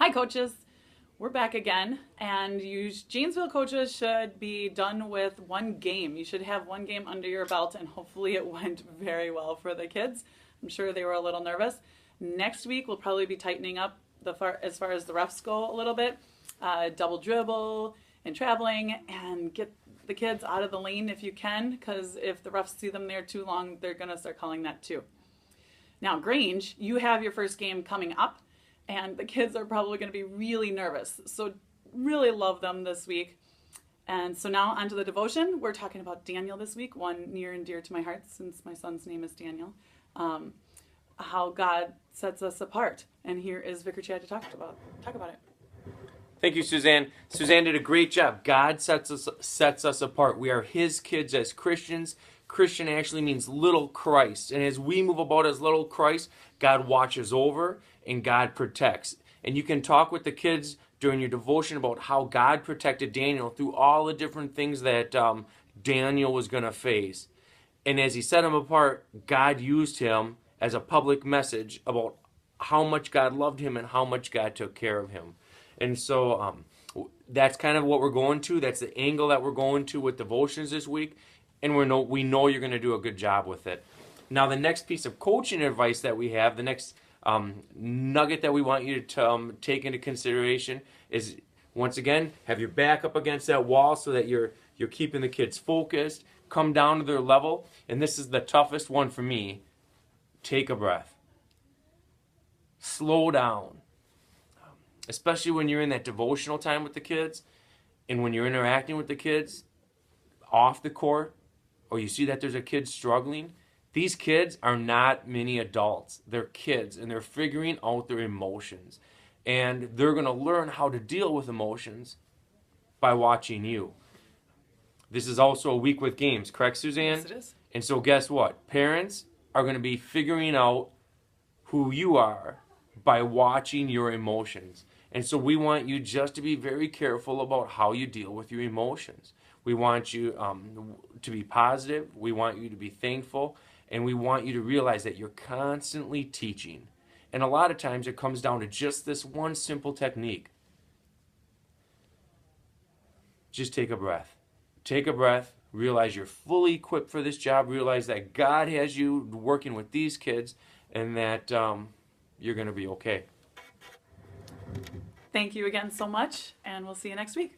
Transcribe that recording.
Hi, coaches. We're back again, and Janesville coaches should be done with one game. You should have one game under your belt, and hopefully it went very well for the kids. I'm sure they were a little nervous. Next week, we'll probably be tightening up as far as the refs go a little bit. Double dribble and traveling, and get the kids out of the lane if you can, because if the refs see them there too long, they're going to start calling that too. Now, Grange, you have your first game coming up, and the kids are probably going to be really nervous. So, really love them this week. And so, now onto the devotion. We're talking about Daniel this week, one near and dear to my heart since my son's name is Daniel. How God sets us apart. And here is Vicar Chad to talk about it. Thank you, Suzanne. Suzanne did a great job. God sets us apart. We are His kids as Christians. Christian actually means little Christ. And as we move about as little Christ, God watches over and God protects. And you can talk with the kids during your devotion about how God protected Daniel through all the different things that Daniel was going to face. And as he set him apart, God used him as a public message about how much God loved him and how much God took care of him. And so that's kind of what we're going to. That's the angle that we're going to with devotions this week. And we know you're going to do a good job with it. Now, the next piece of coaching advice that we have, the next nugget that we want you to take into consideration is, once again, have your back up against that wall so that you're keeping the kids focused. Come down to their level. And this is the toughest one for me. Take a breath. Slow down. Especially when you're in that devotional time with the kids and when you're interacting with the kids off the court, or you see that there's a kid struggling. These kids are not mini adults. They're kids, and they're figuring out their emotions. And they're going to learn how to deal with emotions by watching you. This is also a week with games, correct, Suzanne? Yes, it is. And so guess what? Parents are going to be figuring out who you are by watching your emotions. And so we want you just to be very careful about how you deal with your emotions. We want you to be positive. We want you to be thankful. And we want you to realize that you're constantly teaching. And a lot of times it comes down to just this one simple technique. Just take a breath. Take a breath. Realize you're fully equipped for this job. Realize that God has you working with these kids and that you're going to be okay. Thank you again so much, and we'll see you next week.